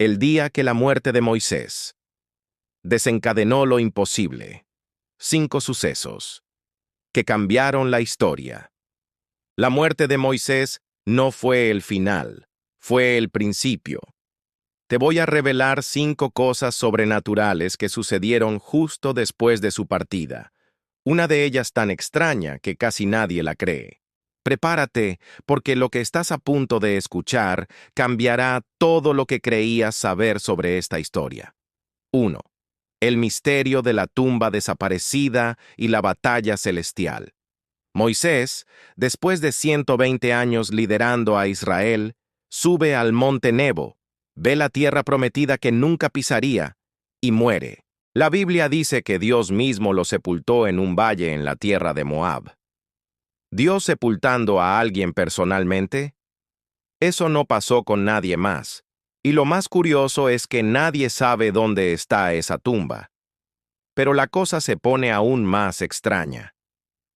El día que la muerte de Moisés desencadenó lo imposible. 5 sucesos que cambiaron la historia. La muerte de Moisés no fue el final, fue el principio. Te voy a revelar 5 cosas sobrenaturales que sucedieron justo después de su partida. Una de ellas tan extraña que casi nadie la cree. Prepárate, porque lo que estás a punto de escuchar cambiará todo lo que creías saber sobre esta historia. 1. El misterio de la tumba desaparecida y la batalla celestial. Moisés, después de 120 años liderando a Israel, sube al monte Nebo, ve la tierra prometida que nunca pisaría y muere. La Biblia dice que Dios mismo lo sepultó en un valle en la tierra de Moab. ¿Dios sepultando a alguien personalmente? Eso no pasó con nadie más. Y lo más curioso es que nadie sabe dónde está esa tumba. Pero la cosa se pone aún más extraña.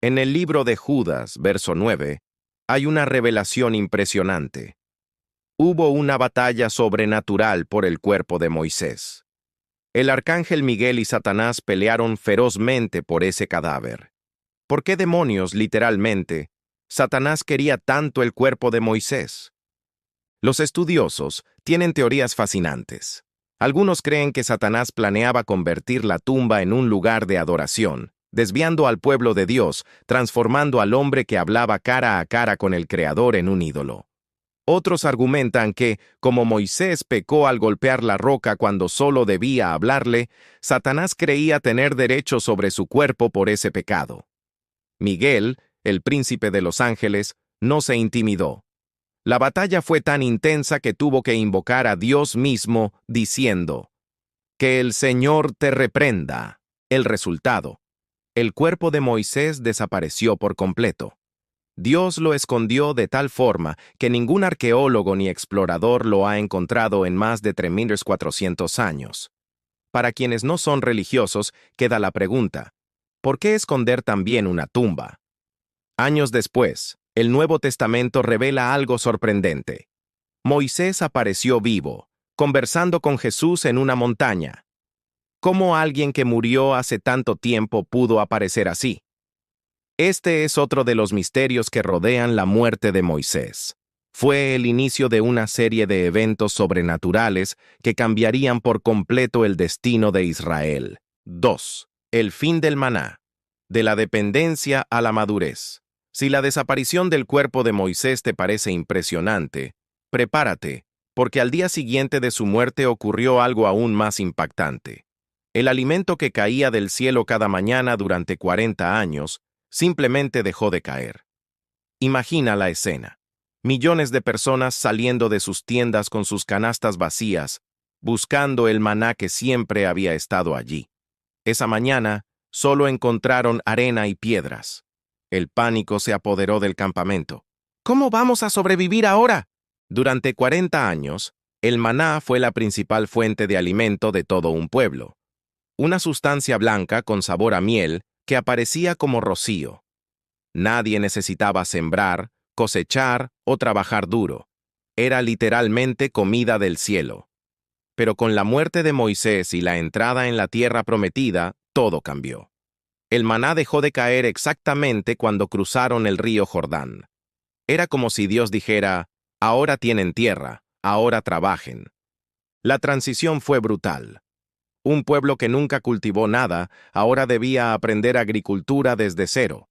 En el libro de Judas, verso 9, hay una revelación impresionante. Hubo una batalla sobrenatural por el cuerpo de Moisés. El arcángel Miguel y Satanás pelearon ferozmente por ese cadáver. ¿Por qué demonios, literalmente, Satanás quería tanto el cuerpo de Moisés? Los estudiosos tienen teorías fascinantes. Algunos creen que Satanás planeaba convertir la tumba en un lugar de adoración, desviando al pueblo de Dios, transformando al hombre que hablaba cara a cara con el Creador en un ídolo. Otros argumentan que, como Moisés pecó al golpear la roca cuando solo debía hablarle, Satanás creía tener derecho sobre su cuerpo por ese pecado. Miguel, el príncipe de los ángeles, no se intimidó. La batalla fue tan intensa que tuvo que invocar a Dios mismo, diciendo: «Que el Señor te reprenda». El resultado: el cuerpo de Moisés desapareció por completo. Dios lo escondió de tal forma que ningún arqueólogo ni explorador lo ha encontrado en más de 3.400 años. Para quienes no son religiosos, queda la pregunta: ¿por qué esconder también una tumba? Años después, el Nuevo Testamento revela algo sorprendente. Moisés apareció vivo, conversando con Jesús en una montaña. ¿Cómo alguien que murió hace tanto tiempo pudo aparecer así? Este es otro de los misterios que rodean la muerte de Moisés. Fue el inicio de una serie de eventos sobrenaturales que cambiarían por completo el destino de Israel. 2. El fin del maná. De la dependencia a la madurez. Si la desaparición del cuerpo de Moisés te parece impresionante, prepárate, porque al día siguiente de su muerte ocurrió algo aún más impactante. El alimento que caía del cielo cada mañana durante 40 años simplemente dejó de caer. Imagina la escena. Millones de personas saliendo de sus tiendas con sus canastas vacías, buscando el maná que siempre había estado allí. Esa mañana, solo encontraron arena y piedras. El pánico se apoderó del campamento. ¿Cómo vamos a sobrevivir ahora? Durante 40 años, el maná fue la principal fuente de alimento de todo un pueblo. Una sustancia blanca con sabor a miel que aparecía como rocío. Nadie necesitaba sembrar, cosechar o trabajar duro. Era literalmente comida del cielo. Pero con la muerte de Moisés y la entrada en la tierra prometida, todo cambió. El maná dejó de caer exactamente cuando cruzaron el río Jordán. Era como si Dios dijera: «Ahora tienen tierra, ahora trabajen». La transición fue brutal. Un pueblo que nunca cultivó nada, ahora debía aprender agricultura desde cero.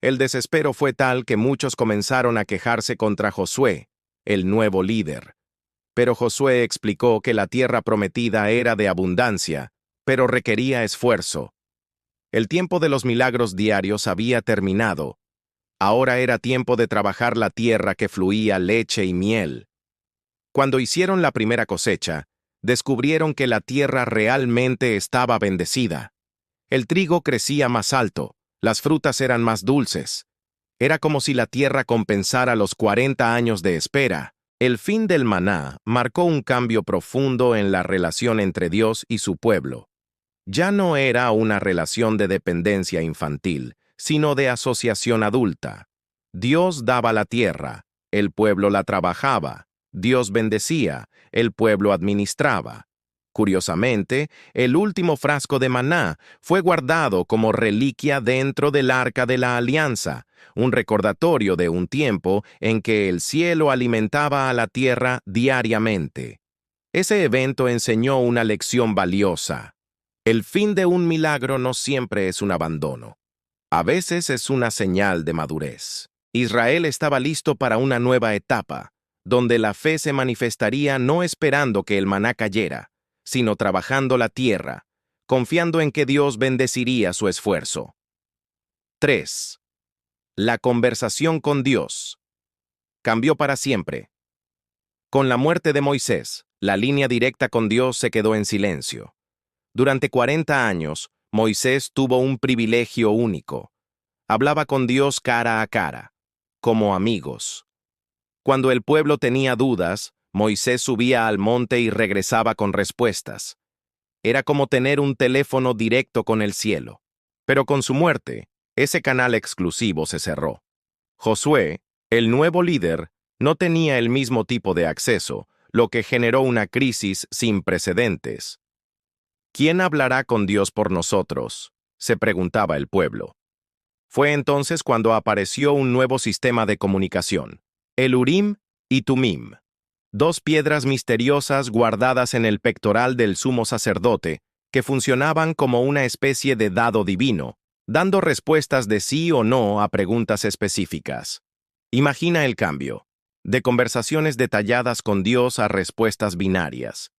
El desespero fue tal que muchos comenzaron a quejarse contra Josué, el nuevo líder. Pero Josué explicó que la tierra prometida era de abundancia, pero requería esfuerzo. El tiempo de los milagros diarios había terminado. Ahora era tiempo de trabajar la tierra que fluía leche y miel. Cuando hicieron la primera cosecha, descubrieron que la tierra realmente estaba bendecida. El trigo crecía más alto, las frutas eran más dulces. Era como si la tierra compensara los 40 años de espera. El fin del maná marcó un cambio profundo en la relación entre Dios y su pueblo. Ya no era una relación de dependencia infantil, sino de asociación adulta. Dios daba la tierra, el pueblo la trabajaba, Dios bendecía, el pueblo administraba. Curiosamente, el último frasco de maná fue guardado como reliquia dentro del Arca de la Alianza, un recordatorio de un tiempo en que el cielo alimentaba a la tierra diariamente. Ese evento enseñó una lección valiosa. El fin de un milagro no siempre es un abandono. A veces es una señal de madurez. Israel estaba listo para una nueva etapa, donde la fe se manifestaría no esperando que el maná cayera, sino trabajando la tierra, confiando en que Dios bendeciría su esfuerzo. 3. La conversación con Dios. Cambió para siempre. Con la muerte de Moisés, la línea directa con Dios se quedó en silencio. Durante 40 años, Moisés tuvo un privilegio único. Hablaba con Dios cara a cara, como amigos. Cuando el pueblo tenía dudas, Moisés subía al monte y regresaba con respuestas. Era como tener un teléfono directo con el cielo. Pero con su muerte, ese canal exclusivo se cerró. Josué, el nuevo líder, no tenía el mismo tipo de acceso, lo que generó una crisis sin precedentes. ¿Quién hablará con Dios por nosotros?, se preguntaba el pueblo. Fue entonces cuando apareció un nuevo sistema de comunicación, el Urim y Tumim, dos piedras misteriosas guardadas en el pectoral del sumo sacerdote, que funcionaban como una especie de dado divino, dando respuestas de sí o no a preguntas específicas. Imagina el cambio, de conversaciones detalladas con Dios a respuestas binarias.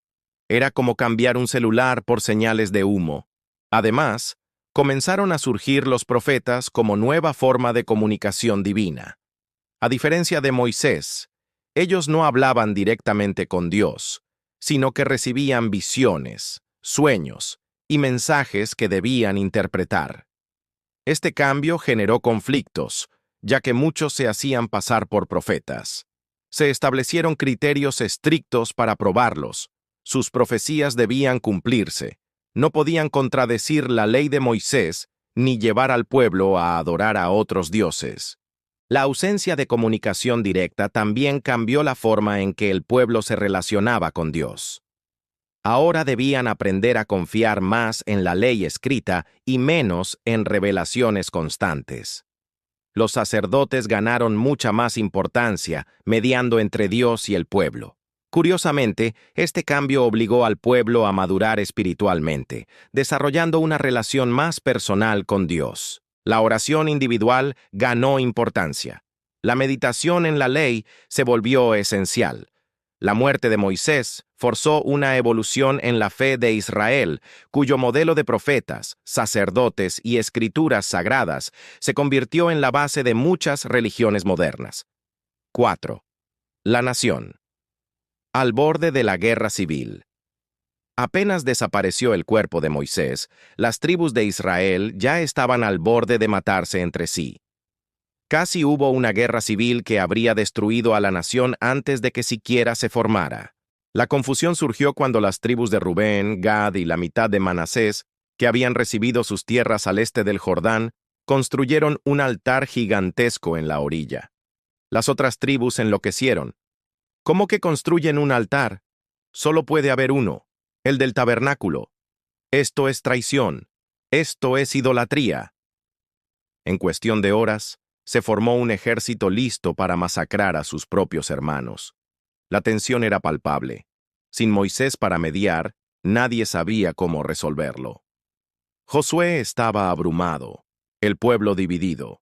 Era como cambiar un celular por señales de humo. Además, comenzaron a surgir los profetas como nueva forma de comunicación divina. A diferencia de Moisés, ellos no hablaban directamente con Dios, sino que recibían visiones, sueños y mensajes que debían interpretar. Este cambio generó conflictos, ya que muchos se hacían pasar por profetas. Se establecieron criterios estrictos para probarlos. Sus profecías debían cumplirse. No podían contradecir la ley de Moisés ni llevar al pueblo a adorar a otros dioses. La ausencia de comunicación directa también cambió la forma en que el pueblo se relacionaba con Dios. Ahora debían aprender a confiar más en la ley escrita y menos en revelaciones constantes. Los sacerdotes ganaron mucha más importancia mediando entre Dios y el pueblo. Curiosamente, este cambio obligó al pueblo a madurar espiritualmente, desarrollando una relación más personal con Dios. La oración individual ganó importancia. La meditación en la ley se volvió esencial. La muerte de Moisés forzó una evolución en la fe de Israel, cuyo modelo de profetas, sacerdotes y escrituras sagradas se convirtió en la base de muchas religiones modernas. 4. La nación. Al borde de la guerra civil. Apenas desapareció el cuerpo de Moisés, las tribus de Israel ya estaban al borde de matarse entre sí. Casi hubo una guerra civil que habría destruido a la nación antes de que siquiera se formara. La confusión surgió cuando las tribus de Rubén, Gad y la mitad de Manasés, que habían recibido sus tierras al este del Jordán, construyeron un altar gigantesco en la orilla. Las otras tribus enloquecieron. ¿Cómo que construyen un altar? Solo puede haber uno, el del tabernáculo. Esto es traición. Esto es idolatría. En cuestión de horas, se formó un ejército listo para masacrar a sus propios hermanos. La tensión era palpable. Sin Moisés para mediar, nadie sabía cómo resolverlo. Josué estaba abrumado, el pueblo dividido.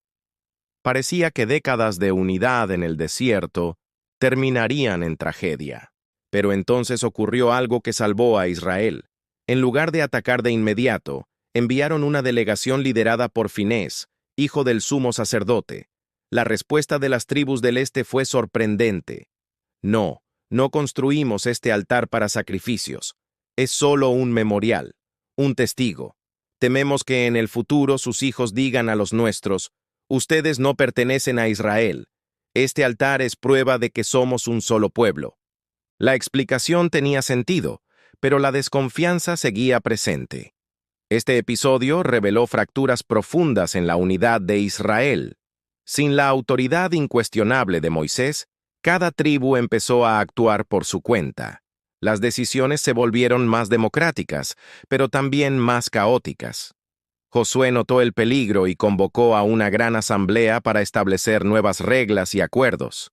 Parecía que décadas de unidad en el desierto terminarían en tragedia. Pero entonces ocurrió algo que salvó a Israel. En lugar de atacar de inmediato, enviaron una delegación liderada por Finés, hijo del sumo sacerdote. La respuesta de las tribus del este fue sorprendente. No, no construimos este altar para sacrificios. Es solo un memorial, un testigo. Tememos que en el futuro sus hijos digan a los nuestros, ustedes no pertenecen a Israel. Este altar es prueba de que somos un solo pueblo. La explicación tenía sentido, pero la desconfianza seguía presente. Este episodio reveló fracturas profundas en la unidad de Israel. Sin la autoridad incuestionable de Moisés, Cada tribu empezó a actuar por su cuenta. Las decisiones se volvieron más democráticas, pero también más caóticas. Josué notó el peligro y convocó a una gran asamblea para establecer nuevas reglas y acuerdos.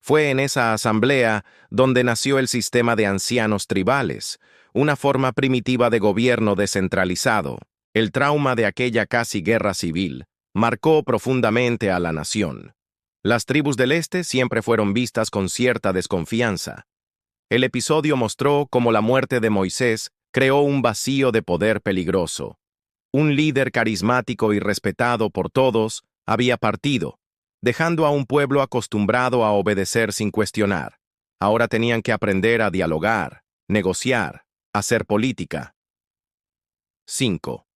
Fue en esa asamblea donde nació el sistema de ancianos tribales, una forma primitiva de gobierno descentralizado. El trauma de aquella casi guerra civil marcó profundamente a la nación. Las tribus del este siempre fueron vistas con cierta desconfianza. El episodio mostró cómo la muerte de Moisés creó un vacío de poder peligroso. Un líder carismático y respetado por todos había partido, dejando a un pueblo acostumbrado a obedecer sin cuestionar. Ahora tenían que aprender a dialogar, negociar, hacer política. 5.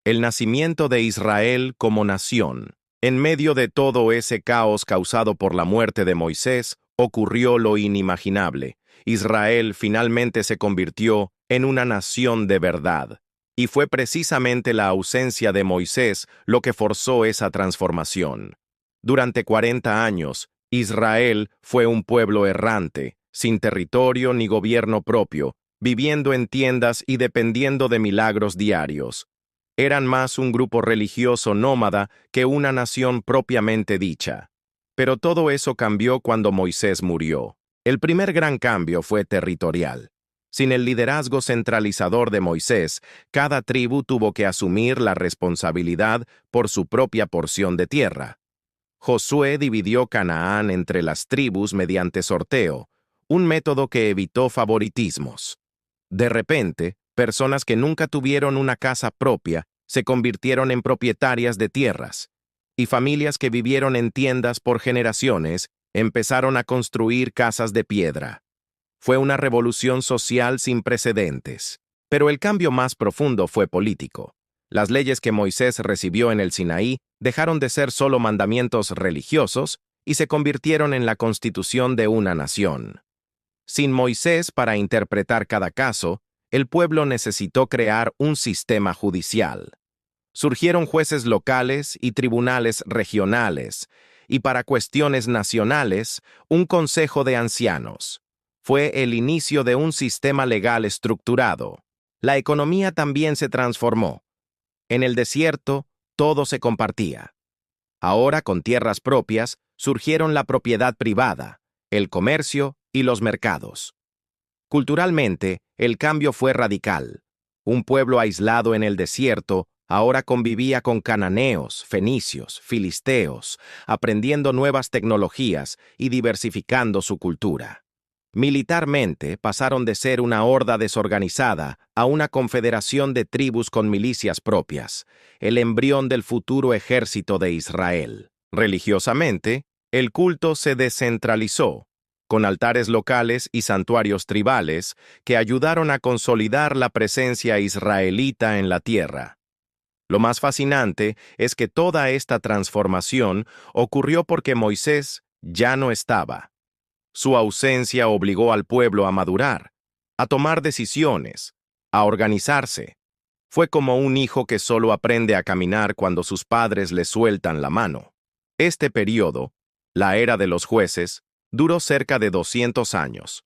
El nacimiento de Israel como nación. En medio de todo ese caos causado por la muerte de Moisés, ocurrió lo inimaginable. Israel finalmente se convirtió en una nación de verdad. Y fue precisamente la ausencia de Moisés lo que forzó esa transformación. Durante 40 años, Israel fue un pueblo errante, sin territorio ni gobierno propio, viviendo en tiendas y dependiendo de milagros diarios. Eran más un grupo religioso nómada que una nación propiamente dicha. Pero todo eso cambió cuando Moisés murió. El primer gran cambio fue territorial. Sin el liderazgo centralizador de Moisés, cada tribu tuvo que asumir la responsabilidad por su propia porción de tierra. Josué dividió Canaán entre las tribus mediante sorteo, un método que evitó favoritismos. De repente, personas que nunca tuvieron una casa propia se convirtieron en propietarias de tierras, y familias que vivieron en tiendas por generaciones empezaron a construir casas de piedra. Fue una revolución social sin precedentes. Pero el cambio más profundo fue político. Las leyes que Moisés recibió en el Sinaí dejaron de ser solo mandamientos religiosos y se convirtieron en la constitución de una nación. Sin Moisés para interpretar cada caso, el pueblo necesitó crear un sistema judicial. Surgieron jueces locales y tribunales regionales, y para cuestiones nacionales, un consejo de ancianos. Fue el inicio de un sistema legal estructurado. La economía también se transformó. En el desierto, todo se compartía. Ahora, con tierras propias, surgieron la propiedad privada, el comercio y los mercados. Culturalmente, el cambio fue radical. Un pueblo aislado en el desierto ahora convivía con cananeos, fenicios, filisteos, aprendiendo nuevas tecnologías y diversificando su cultura. Militarmente, pasaron de ser una horda desorganizada a una confederación de tribus con milicias propias, el embrión del futuro ejército de Israel. Religiosamente, el culto se descentralizó, con altares locales y santuarios tribales que ayudaron a consolidar la presencia israelita en la tierra. Lo más fascinante es que toda esta transformación ocurrió porque Moisés ya no estaba. Su ausencia obligó al pueblo a madurar, a tomar decisiones, a organizarse. Fue como un hijo que solo aprende a caminar cuando sus padres le sueltan la mano. Este periodo, la era de los jueces, duró cerca de 200 años.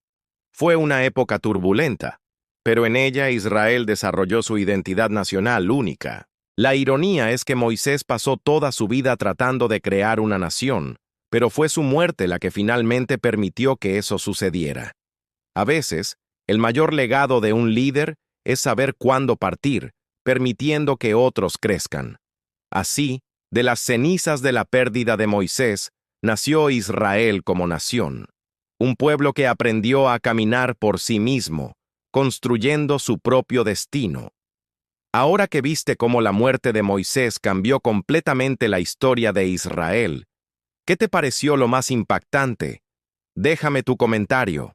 Fue una época turbulenta, pero en ella Israel desarrolló su identidad nacional única. La ironía es que Moisés pasó toda su vida tratando de crear una nación, pero fue su muerte la que finalmente permitió que eso sucediera. A veces, el mayor legado de un líder es saber cuándo partir, permitiendo que otros crezcan. Así, de las cenizas de la pérdida de Moisés, nació Israel como nación, un pueblo que aprendió a caminar por sí mismo, construyendo su propio destino. Ahora que viste cómo la muerte de Moisés cambió completamente la historia de Israel, ¿qué te pareció lo más impactante? Déjame tu comentario.